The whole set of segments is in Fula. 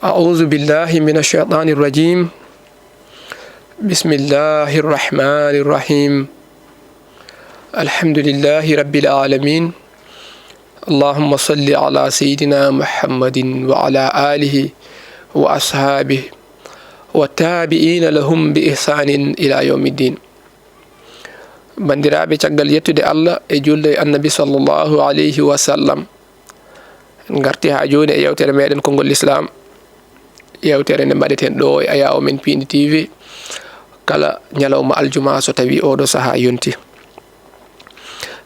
أعوذ بالله من الشيطان الرجيم. بسم الله الرحمن الرحيم. الحمد لله رب العالمين. اللهم صل على سيدنا محمد وعلى آله وأصحابه والتابعين لهم بإحسان إلى يوم الدين. bandiraɓe caggal yettude Allah e julde annabi sallllahu alayhi wa sallam, garti ha joni e yewtere meɗen konngol l'islam, yewtere nde mbaɗeten ɗo e ayawo men Pindi TV kala ñalawma aljuma so tawi oɗo saaha yonti.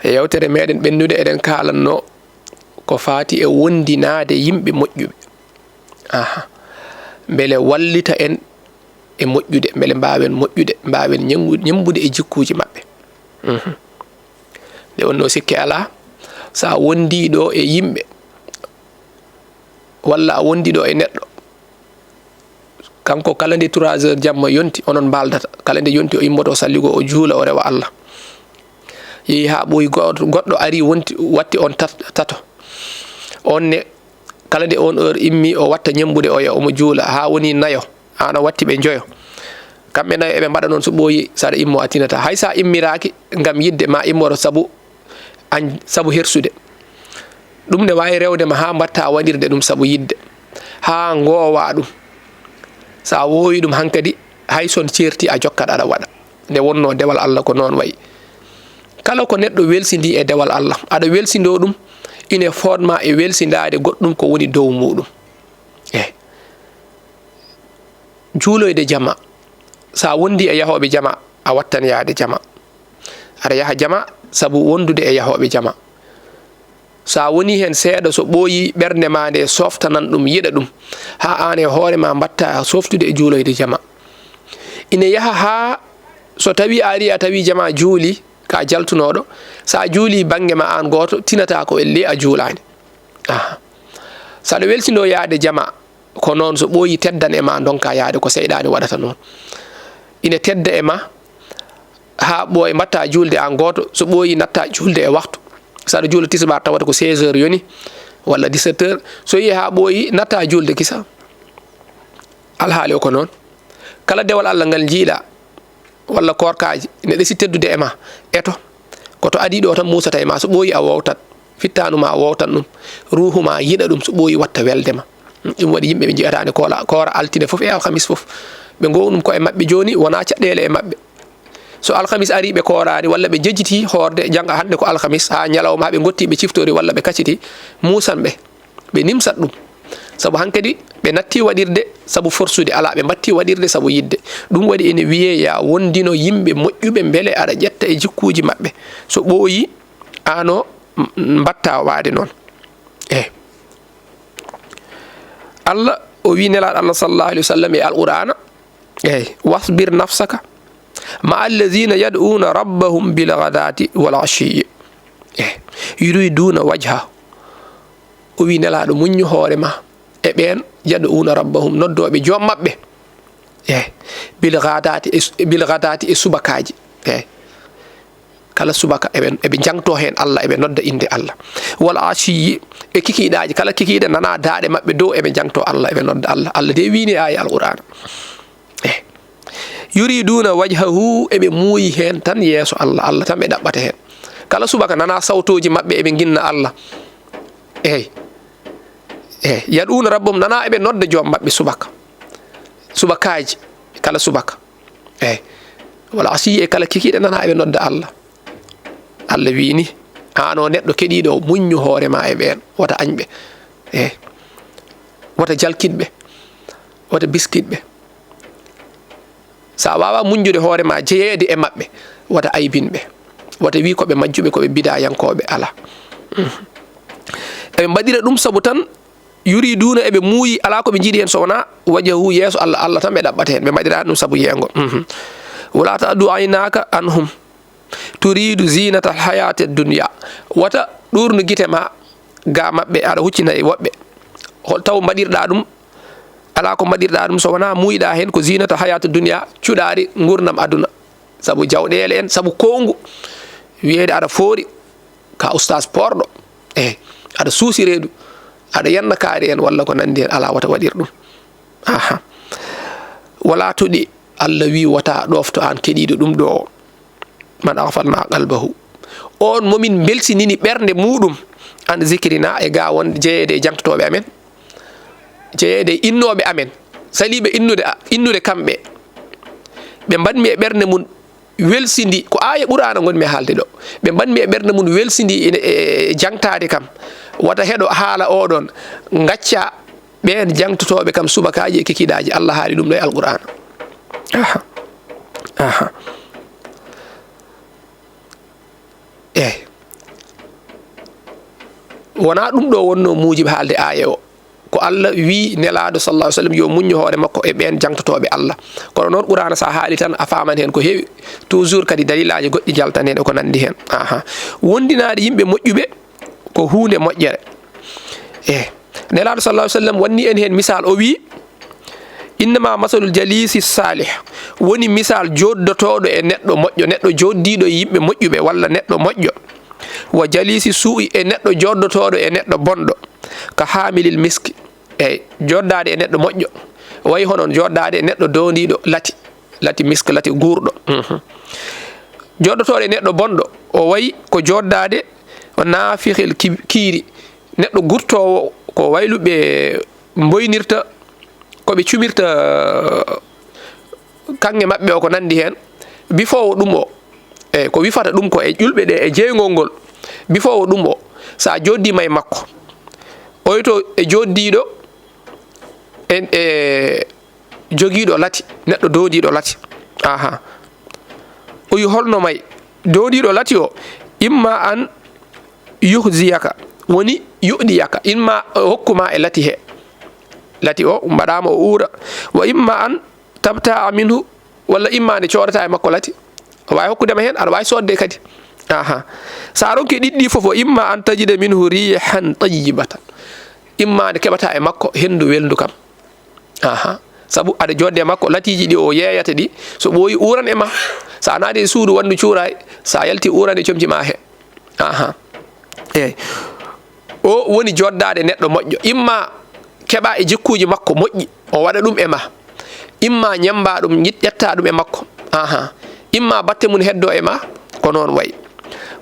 E yewtere meɗen ɓennude eɗen kalanno ko fati e wondinade yimɓe moƴƴuɓe, beele wallita en e moƴƴude, beele mbawen moƴƴude, mbawen ñembude e jikkuji maɓɓe. nde wonno sikke ala sa wondiɗo e yimɓe walla a wondiɗo e neɗɗo, kanko kala nde 3 heures jamma yonti onon baldata, kala nde yonti o immoto salligo o juula o rewa Allah. yeehi ha ɓooyi goɗɗo ari watti on tato, on ne kala nde on heure immi o watta ñembude oya omo juula ha woni nayo, an o watti ɓe joyo, kamɓe nayo eɓe mbaɗa noon so ɓooyi saɗa immo a tinata, hay sa immiraki ngam yidde ma immoro sabu hersude ɗum ne wawi rewdema ha mbatta waɗirde ɗum sabu yidde, ha ngowa ɗum, sa wowi ɗum hankadi hay son certi a jokkat aɗa waɗa. nde wonno dewal Allah ko noon wayi, kala ko neɗɗo welsidi e dewal Allah aɗa welsido ɗum ine fodma e welsindade goɗɗum ko woni dow muɗum. juuloyde jama, sa wondi e yahoɓe jama a wattan yaade jama, aɗa yaha jama sabu wondude e yahoɓe jama. sa woni hen seeɗa so ɓooyi ɓernde ma nde softanan ɗum yiɗa ɗum ha an e hoore ma mbatta softude e juuloyde jama. ine yaha ha so tawi ari a tawi jama juuli ka jaltunoɗo, sa juuli banggue ma an goto tinata ko elle a juulani. saɗa welsino yaade jama ko noon so ɓooyi teddan e ma donka yaade ko seyɗani waɗata noon. ine tedda e ma ha ɓooye mbatta julde an goto, so ɓooyi natta julde e waktu, saɗa juula tisbar tawata ko 16 heures yoni walla 17 heures, so yi ha ɓooyi natta julde kisa. alhaali o ko noon, kala dewal Allah ngal jiiɗa walla korkaji ne ɗesi teddude e ma eto koto adi ɗo tan musata e ma, so ɓooyi a wowtat, fittanuma a wowtan ɗum, ruhuma yiɗa ɗum, so ɓooyi watta weldema. ɗum waɗi yimɓe ɓe jiyatani koora altine foof e alhamis foof ɓe gowɗum ko e maɓɓe joni wona caɗele e maɓɓe. so alhamis ari ɓe koorani walla ɓe jejjiti hoorde jangga hande ko alhamis, ha ñalawma ɓe gotti ɓe ciftori walla ɓe kacciti, musan ɓe nimsat ɗum sabu hankadi ɓe natti waɗirde sabu forsude ala, ɓe batti waɗirde sabu yidde. ɗum waɗi ene wiye ya wondino yimɓe moƴƴuɓe beele aɗa ƴetta e jikkuji maɓɓe, so ɓooyi ano mbatta waade noon. Allah o wi nelaɗo Allah sallallahu alaihi wasallam e alqur'ana, wasbir nafsaka ma allazina yad'una rabbahum bil ghadati wal ashiyyi yuriduna wajha. o wi nelaɗo muññu hoore ma e ɓen yad'una rabbahum, noddoɓe joom maɓɓe bil ghadati e subakaji, kala subaka eɓe jangto hen Allah, eɓe nodda inde Allah. wal ashiyyi e kikiɗaji, kala kikiɗe nana daaɗe maɓɓe dow eɓe jangto Allah, eɓe nodda Allah. Allah de wini aya alqur'ana, yuriduna wajhahu, eɓe muuyi hen tan yeeso Allah, Allah tan ɓe ɗaɓɓata hen. kala subaka nana sawtoji maɓɓe eɓe ginna Allah. yad'una rabbahum, nana eɓe nodda joom maɓɓe subakaji, kala subaka. wala asiyi e kala kikiɗe nana eɓe nodda Allah. Allah wini ano neɗɗo keɗiɗo muññu hoore ma e ɓen, wata añɓe, wata jalkitɓe, wata biskitɓe. sa wawa muñjude hoore ma jeeyede e maɓɓe, wata aybinɓe, wata wi koɓe majjuɓe, koɓe bidayankoɓe, ala. eɓe mbaɗira ɗum sabu tan yuriduna, eɓe muuyi ala koɓe jiiɗi hen so wona wajahu, yeeso Allah, Allah tan ɓe ɗaɓɓata hen, ɓe mbaɗira ɗum sabu yeengo. wala ta'du aynaka anhum turidu zinata alhayati dunya, wata ɗurnu guite ma ga maɓɓe aɗa huccina e woɓɓe, taw mbaɗirɗa ɗum ala ko mbaɗirɗa ɗum so wona muyɗa hen ko zinata hayati dunya, cuɗari gurdam aduna, sabu jawɗele en, sabu kongu, wiyeede aɗa foori ka oustage porɗo, aɗa suusi reedu, aɗa yanna kaari en walla ko nandi hen, ala wata waɗir ɗum. aha wala tudi Allah wi wata ɗofto an keɗiɗo ɗum ɗo man aghfalna qalbahu on momin belsinini ɓernde muɗum an zikrina e ga wonde jeeyede e jangtotoɓe amen jeeyede e innoɓe amen saliɓe innude kamɓe ɓe mbanmi e ɓernde mum welsidi ko aya ɓurana gonmi haalde ɗo ɓe mbanmi e ɓernde mum welsidi e jangtade kam wata heɗo haala oɗon gacca ɓen jangtotoɓe kam subakaji e kikiɗaji Allah haali ɗum ɗo e alqur'ana aha aha eyi wona ɗum ɗo wonno mujiba haalde aya o ko Allah wi nelaɗo sallallahu alaihi wasallam yo muñño hoore makko e ɓen jangtotoɓe Allah kono noon qur'ana sa haali tan a faman hen ko heewi toujours kadi dalilaji goɗɗi jaltan hen e ko nandi hen aha wondinaade yimɓe moƴƴuɓe ko hunde moƴƴere nelaɗo sallallahu alaihi wasallam wanni en hen misal o wi innama masalul jalisi salih woni misal joddotoɗo e neɗɗo moƴƴo neɗɗo joddiɗo e yimɓe moƴƴuɓe walla neɗɗo moƴƴo wa jalisi suu'i e neɗɗo joddotoɗo e neɗɗo bonɗo ka hamilil miski eyyi joddade e neɗɗo moƴƴo wayi honon joddade e neɗɗo dondiɗo lati miski lati gurɗo joddotoɗo e neɗɗo bonɗo o wayi ko joddade o nafihel kiiri neɗɗo gurtowo ko wayluɓe boynirta koɓe cumirta kanŋe maɓɓe o ko nandi hen bifowo ɗum o eyyi ko wifata ɗum ko e ƴulɓe ɗe e jeygol ngol bifowo ɗum o sa joddima e makko oyto e joddiɗo e joguiɗo lati neɗɗo dondiɗo lati aha o wi holno may dondiɗo lati o imma an yuhziyaka woni yuɗiyaka imma hokkuma e lati he lati o mbaɗama o uura wa imma an tabta'a minhu walla imma nde coodata e makko lati a wawi hokkudema hen aɗa wawi sodde kadi aha sa ronki ɗiɗɗi foof o imma an tajida minhu rihan tayyibatan imma nde keɓata e makko hendu welndu kam aha saabu aɗa jodde e makko latiji ɗi o yeeyata ɗi so ɓooyi uran e ma sa naadi e suudu wandu cuuray sa yalti uran e comci ma he aha eyyi o woni joddade neɗɗo moƴƴo imma keɓa e jikkuji makko moƴƴi o waɗa ɗum e ma imma ñamba ɗum ƴetta ɗum e makko aha imma batte mum heddo e ma ko noon wayi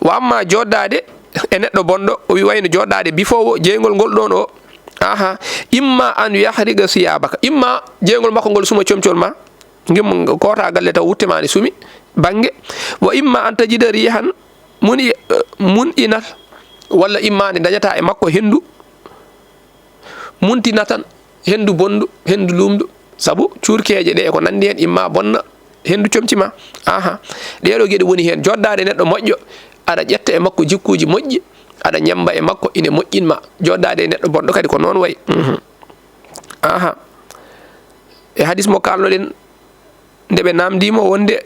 wa amma joddade e neɗɗo bonɗo o wi wayno joddade bifowo jeygol ngol ɗon o aha imma an yahriga siyabaka imma jeygol makko ngol suma comcol ma ngim kota galle taw wuttemani sumi bange wa imma an tajida rihan mun inat walla imma nde dañata e makko hendu muntina tan hendu bondu hendu lumdu sabu cuurkeje ɗe ko nandi hen imma bonna hendu comcima aha ɗeɗo gueɗe woni hen joddade neɗɗo moƴƴo aɗa ƴetta e makko jikkuji moƴƴi aɗa ñamba e makko ine moƴƴinma joddade e neɗɗo bonɗo kadi ko noon wayi aha e hadis mo kalnoɗen nde ɓe namdimo wonde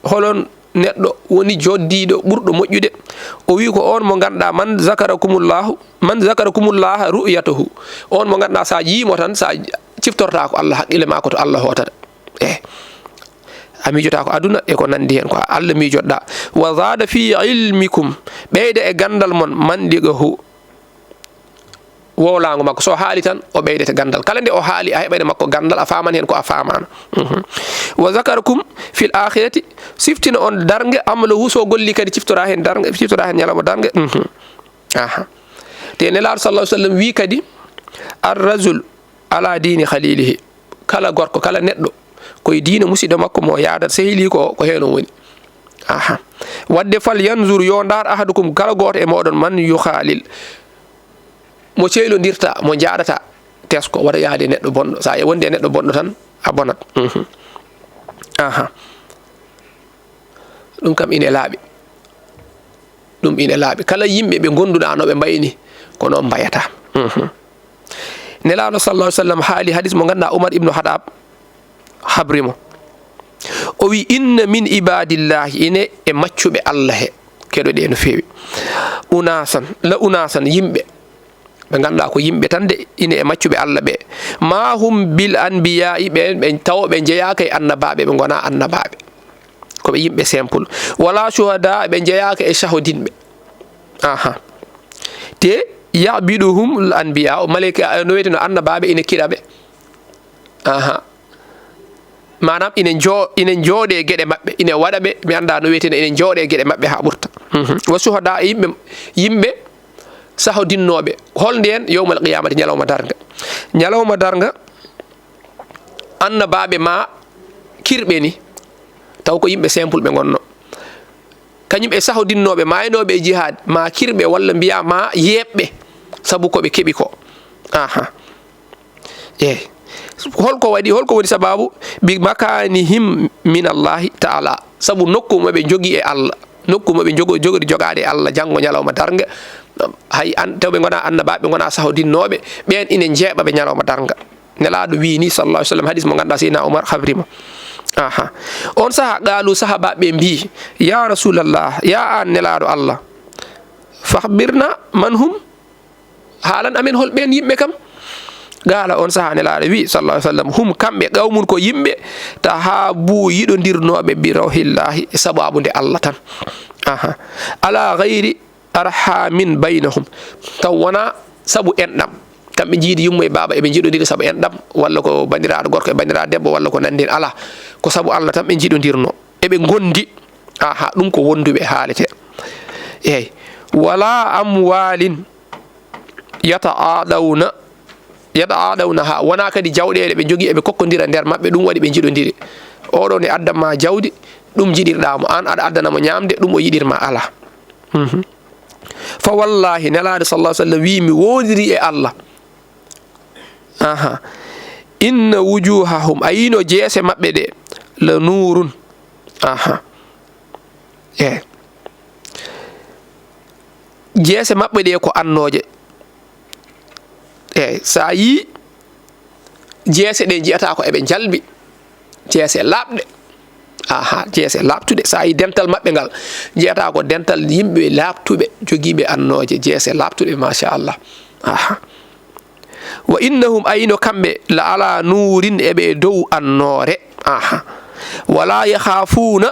holon neɗɗo woni joddiɗo ɓurɗo moƴƴude o wi ko on mo ganduɗa man zakarakumullah ru'yatahu on mo ganduɗa sa yiimo tan sa ciftorta ko Allah haqqille ma ko to Allah hotata a miijota ko aduna e ko nandi hen ko Allah miijoɗɗa wa zada fi ilmikum ɓeyda e gandal mon mandigahu wowlago makko so haali tan o ɓeydete gandal kala nde o haali a heɓade makko gandal a faman hen ko a famano wa zakarakum fil akhirati siftina on dargue amalahu so golli kadi ciftora hen dargue ciftora hen ñalawma dargue aha te nelaɗo sallallahu alaihi wasallam wi kadi arrajul ala dini khalilihi kala gorko kala neɗɗo koye diina musidɗo makko mo yaadat sehili ko hen o woni aha wadde fal yanzur yo ndar ahadukum kala goto e moɗon man yukhalil mo ceylodirta mo jaɗata tesko waɗa yaade neɗɗo bonɗo sa wonde e neɗɗo bonɗo tan a bonat aha ɗum kam ine laaɓi ɗum ine laaɓi kala yimɓe ɓe gonduɗa no ɓe mbayni ko noon mbayata nelaɗo sallallahu alaihi wasallam haali hadis mo ganduɗa Umar ibnu Hadab habrimo o wi inna min ibadillahi ine e maccuɓe Allah he keɗoɗe no fewi unasan yimɓe ɓe ganduɗa ko yimɓe tan de ine e maccuɓe Allah ɓe ma hum bil anbiya'i ɓe taw ɓe jeeyaka e annabaɓe ɓe gona annabaɓe koɓe yimɓe simple wala shuhada ɓe jeeyaka e shahudinɓe aha te yabiduhum l anbiya o malaika no wiyeteno annabaɓe ine kiɗaɓe aha manam ina joode gede mabbe ina wada be mi anda no wetene ina joode gede mabbe ha burta wa shuhada yimbe sahodinnobe holde en yawmal qiyamati nyalawma darga annababe ma kirbe ni taw ko yimbe simple be gonno kanyum e sahodinnobe maynobe e jihad ma kirbe walla biya ma yebbe sabu ko be kebi ko aha holko wadi sababu bi makanihim min Allah ta'ala sabu nokku mabe jogi e Allah nokku mabe jogori jogade Allah jango nyalawma darga hay an tawbe gona annababe gona sahodinnobe ben ina jeeba be nyalawma darga nelaado wi ni sallallahu alaihi wasallam hadith mo ganda sayna Umar khabrima aha on saha galu sahaba be bi ya rasulullah ya an nelaado Allah fakhbirna man hum halan amin hol ben yimbe kam gala on saha nelaado wi sallallahu alaihi wasallam hum kambe gawmun ko yimbe tahabu yidondirnobe bi rawhillahi sababu de Allah tan aha ala ghairi arhamin bainahum tawana sabu endam kambe jiidi yummo e baba e be jidodiri sabu endam walla ko bandiraado gorko e bandiraado debbo walla ko nandin ala ko sabu Allah tan be jidodirno e be gondi aha dum ko wondube haalete wala amwalin yata'adawna ha wana kadi jawdede be jogi e be kokkondira der mabbe dum wadi be jidodiri odo ne addama jawdi dum jidirdaamo an ada addana mo nyamde dum o yidirma ala fa wallahi nalaade sallallahu alaihi wasallam wi mi wodiri e Allah aha inna wujuhahum ayino jeese mabbe de la nurun aha jeese mabbe de ko annoje sa yi jeese de jiata ko ebe jalbi jeese labde aha jeese labtude sa yi dental mabbe gal jiata ko dental yimbe labtube jogibe annoje jeese labtude masha Allah aha wa innahum ayno kambe la ala nurin ebe dow annore aha wala yakhafuna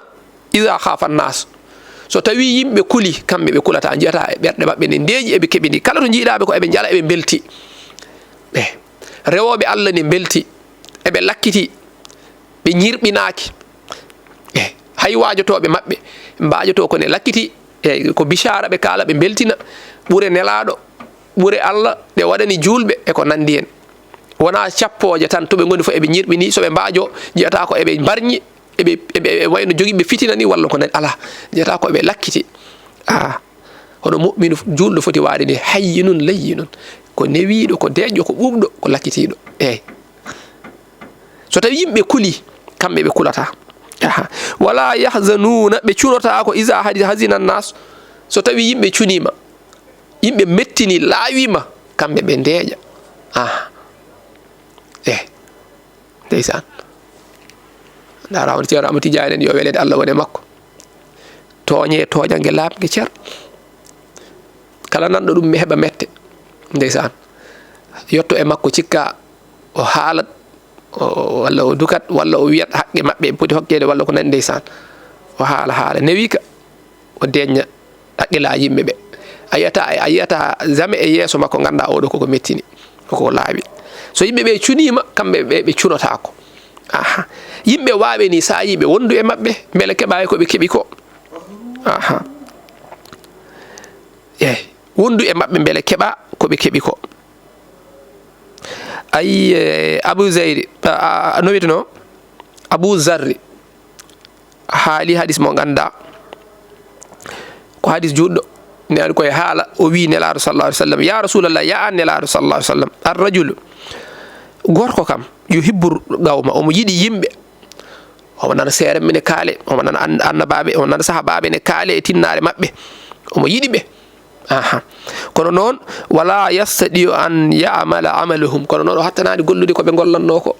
idha khafa an-nas so tawi yimbe kuli kambe be kulata jiata e berde mabbe ne ndeji ebe kebini kala to jiidabe ko ebe jala ebe belti rewobe Allah ne belti ebe lakkiti be nyirbinaaki hay waajotobe mabbe mbaajoto ko ne lakkiti ko bishara be kala be beltina bure nelaado bure Allah de wadani julbe e ko nandi en wona ciappoje tan to be gondi fo ebe nyirbini so be mbaajo jiata ko ebe barnyi ebe wayno jogibe fitina ni walla ko nani ala jiata ko ebe lakkiti hono mu'minu juldo foti waade ni hayyinun layyinun ko newiido ko deejo ko bubdo ko lakkitiido so tawi yimbe kuli kambe be kulata wala yahzanuna be curota ko iza hazina nas so tawi yimbe cunima yimbe mettini laawima kambe be ndeeja ndeysan ndara on ceero amati jaaren yo welede Allah wone makko toñe tojange laabge cer kala nando dum mi heba mette ndeysan yotto e makko cikka o haalat walla o dukat walla o wiyat haqqe mabbe poti hokkede walla ko nan ndeysan o haala newi ka o deña haqqe la yimbe be ayata zame e yeso makko ganda o do ko mettini ko laabi so yimbe be cunima kambe be cunota ko yimbe waabe ni sa yibe wondu e mabbe bele keba ko be kebi ko wondu e mabbe bele keba ko be kebi ko ay Abu Zaid no witno Abu Zarri haali hadis mo ganda ko hadis juddo ne ko e haala o wi nelaado sallallahu alaihi wasallam ya rasulullah ya an nelaado sallallahu alaihi wasallam ar-rajul gorko kam yuhibbur gawma o mo yidi yimbe o nana seere mene kaale o nana annababe o nana sahababe ne kaale e tinnaare mabbe o mo yidi be kono non wala yastadi an ya'mala amaluhum kono non hattanadi gollude ko be gollanno ko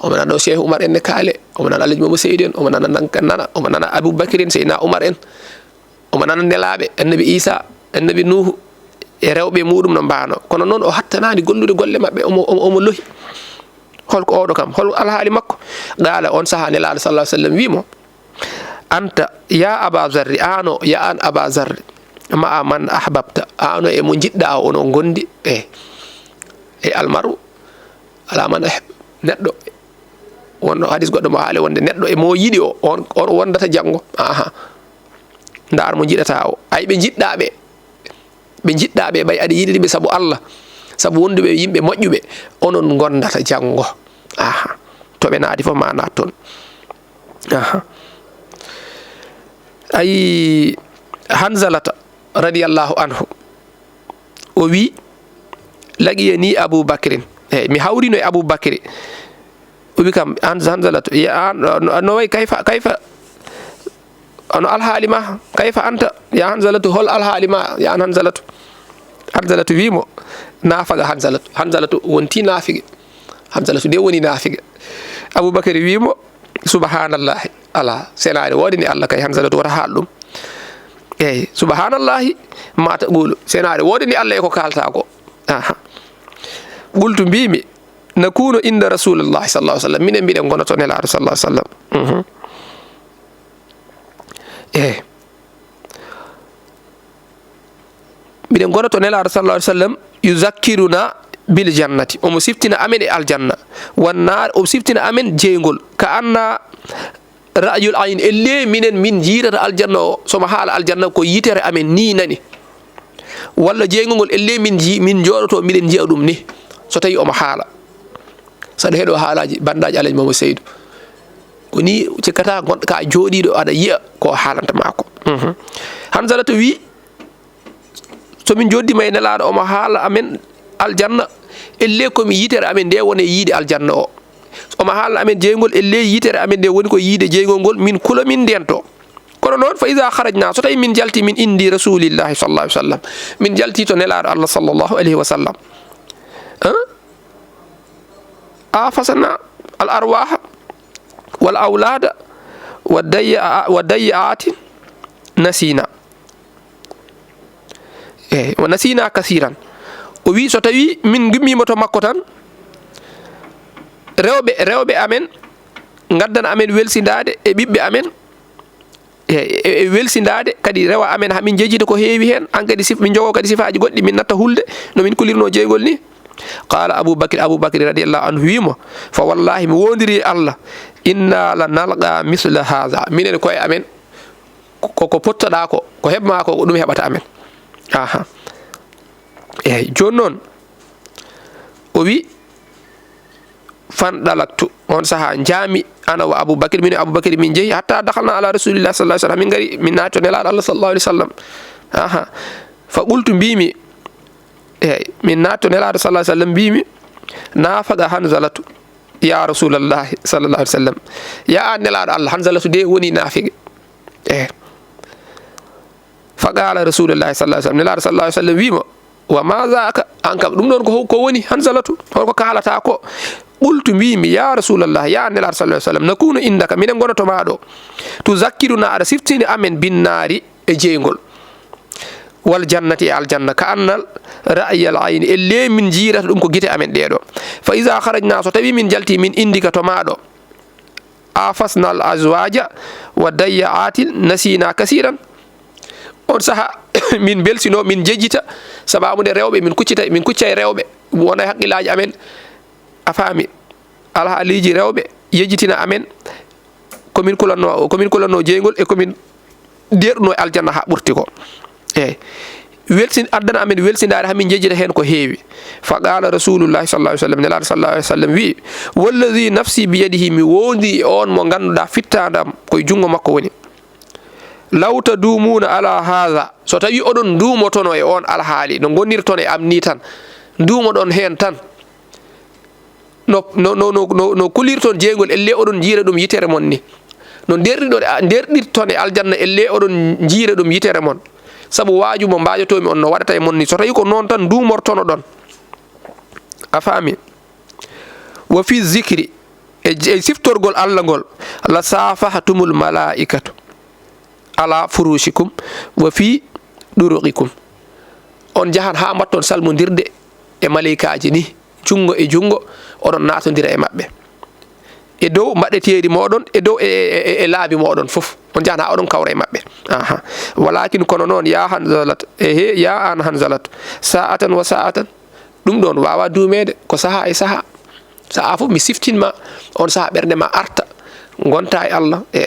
o nana Cheikh Umar en ne kaale o nana Alhaji Mamadou Seydi en o nana nana o nana Abu Bakrin Seydina Umar en o nana nelabe annabi Isa annabi Nuhu e rewbe mudum no mbaano kono non o hattanadi gollude golle mabbe o mo lohi holko odo kam hol alhaali makko gala on saha nelaado sallallahu alaihi wasallam wimo anta ya Aba Zarri ano ya an Aba Zarri ma man ahbabta ano e mo jidda ono gondi e almaru ala man neddo wonno hadis goddo mo haale wonde neddo e mo yidi o on wondata jango ndar mo jidata o ay be jiddabe bay adi yidi be sabu Allah sabu wonduɓe yimɓe moƴƴuɓe onon gondata jango to ɓe naati fof ma nat toon ayi Hanzalata radiyallahu anhu o wi laqiye ni Aboubacrin mi hawrino e Aboubacry o wi kam Hanzalatu no way kayfa ano alhaali ma kayfa anta ya Hanzalatu hol alhaali ma ya Hanzalatu wimo nafaga Hanzalatu wonti nafige Hanzalatu de woni nafige Aboubacry wimo subhanallahi ala senade wodini Allah kay Hanzalatu wata haal ɗum eyi subhanallahi mata ɓuulu senade wodini Allah e ko kalta ko qultu mbimi nakunu inda rasulillahi sallallahu alaihi wasallam minen mbiɗen gonoto nelaɗo sallallahu alaihi wasallam mbiɗen gonoto nelaɗo sallallahu alaihi wasallam yuzakkiruna bil jannati omo siftina amen e aljanna wannar o siftina amen jeygol ka anna ra'yul ayn elle minen min jirata aljanna o somo haala aljanna ko yitere amen ni nani walla jeygol ngol elle min joɗoto miɗen jiya ɗum ni so tawi omo haala saɗa heeɗo haalaji bandaji alaji mamo seydou ko ni cikkata gonɗo ka jooɗiɗo aɗa yiya ko haalanta mako Hanzalatu wi somin joddima e nelaɗo omo haala amen aljanna elle komi yitere amen nde woni yiide aljanna o omo haala amen jeygol elle yitere amen nde woni ko yiide jeygol ngol min kula min ndento kono noon fa ida harajna so tawi min jalti min indi rasulillahi sallallahu alaihi wasallam min jalti to nelaɗo Allah sallallahu alaihi wasallam afasana al arwaha wal awlada wa dayyaati nasina wa nasina kasiran o wi so tawi min gimmima to makko tan rewɓe amen gaddana amen welsindade e ɓiɓɓe amen e welsindade kadi rewa amen hamin jejjita ko heewi hen an kadi min jogo kadi sifaji goɗɗi min natta hulde no min kulirno jeygol ni qala Aboubacry radiyallahu anhu wimo fa wallahi mi wondiri Allah inna la nalqa misla hadha minen koye amen koko pottoɗa ko heɓma ko ɗum heɓata amen eyyi joni noon o wi fandalaktu on saaha jaami ana wa Aboubacry min Aboubacry min jeehi hatta dakhalna ala rasulillah sallallahu alaihi wasallam min gari min naati to nelaɗo Allah sallallahu alaihi wasallam fa qultu mbimi eyyi min naati to nelaɗo sallallahu alaihi wasallam mbimi nafaga Hanzalatu ya rasulallah sallallahu alaihi wasallam ya nelaɗo Allah Hanzalatu de woni nafige fa qala rasulullah sallallahu alaihi wasallam nelaɗo sallallahu alaihi wasallam wimo wa ma zaka an kam ɗum ɗon ko woni Hanzalatu holko kalata ko qultu mbimi ya rasulallah ya nelaɗo sallallahu alaihi wasallam nakunu indaka minen gonoto maɗo tu zakkiruna aɗa siftini amen binnaari e jeygol wal jannati e aljanna ka annal ra'yal ayni elle min jirata ɗum ko gite amen ɗeɗo fa iza kharajna so tawi min jalti min indika to maɗo afasna al azwaja wa dayyaatil nasina kasiran on saha min belsino min jejjita sababude rewɓe min kucca e rewɓe wona haqqillaji amen a faami alhaaliji rewɓe yejjitina amen komin kulanno jeygol e komin derɗuno e aljanna ha ɓurti ko addana amen welsindare hamin jejjita hen ko heewi fa qala rasulullahi sallallahu alaihi wasallam nelaɗo sallallahu alaihi wasallam wi wallazi nafsi biyadihi mi wondi on mo ganduɗa fittadam koye jungo makko woni law tadumuna ala hadha so tawi oɗon dumotono e on alhaali no gonirton e am ni tan dumoɗon hen tan no kulirton jeygol elle oɗon jiira ɗum yitere mon ni no derɗirton e aljanna elle oɗon jiira ɗum yitere mon sabu waaju mo mbajotomi on no waɗata e mon ni so tawi ko noon tan dumortono ɗon a faami wa fi zicri e siftorgol Allah ngol la safahatumul malaikatu ala furushikum wa fi duruqikum on jahan ha mbatton salmodirde e malaikaji ni jungo e jungo oɗon natodira e mabɓe e dow mbaɗeteeri moɗon e dow e laabi moɗon fof on jahan ha oɗon kawra e mabɓe walakin kono noon ya Hanzalatu ya an Hanzalatu sa'atan wa sa'atan ɗum ɗon wawa dumede ko saaha e saaha sa fof mi siftinma on saha ɓernde ma arta gonta e Allah e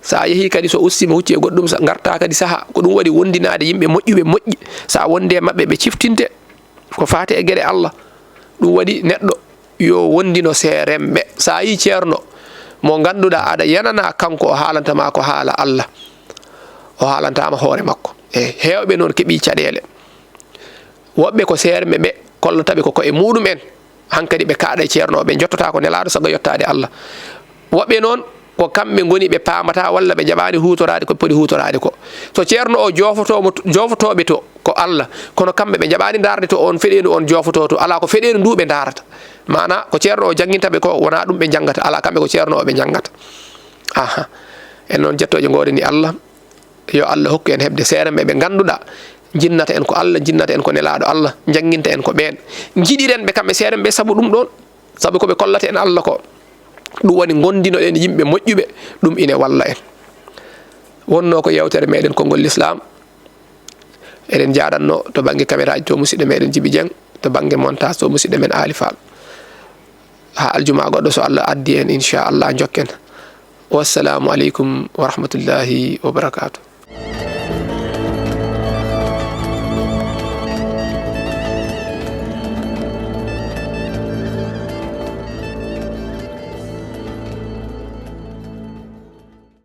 sa yehi kadi so ustima hucci e goɗɗum sa garta kadi saha ko ɗum waɗi wondinade yimɓe moƴƴuɓe moƴƴi sa wonde mabɓe ɓe ciftinte ko fati e gueɗe Allah ɗum waɗi neɗɗo yo wondino seeremɓe sa yi ceerno mo ganduɗa aɗa yanana kanko o haalantama ko haala Allah o haalantama hoore makko e hewɓe noon keeɓi caɗele woɓɓe ko seeremɓe ɓe kollotaɓe ko koye muɗum en hankadi ɓe kaaɗa e ceerno ɓe jottota ko nelaɗo sago yettade Allah woɓɓe noon ko kamɓe goni ɓe paamata walla ɓe jaɓani hutorade ko poti hutorade ko so ceerno o jofotoɓe to ko Allah kono kamɓe ɓe jaɓani darde to on feɗenu on jofoto to ala ko feɗenu ndu ɓe darata mana ko ceerno o jangintaɓe ko wona ɗum ɓe jangata ala kamɓe ko ceerno o ɓe jangata aha en noon jettoje godeni Allah yo Allah hokku en hebde seeremɓe ɓe ganduɗa jinnata en ko Allah jinnata en ko nelaɗo Allah janginta en ko ɓen jiɗiren ɓe kamɓe seeremɓe saabu ɗum ɗon saabu koɓe kollata en Allah ko ɗum woni gondinoɗen yimɓe moƴƴuɓe ɗum ine walla en wonno ko yewtere meɗen konngol l'islam eɗen jaɗanno to banggue caméra ji to musidɗo meɗen Djiby Dieng to banggue montage to musidɗo men Ali Fall ha aljuma goɗɗo so Allah addi en inchallah jokken wassalamu aleykum wa rahmatullahi wa barakatuh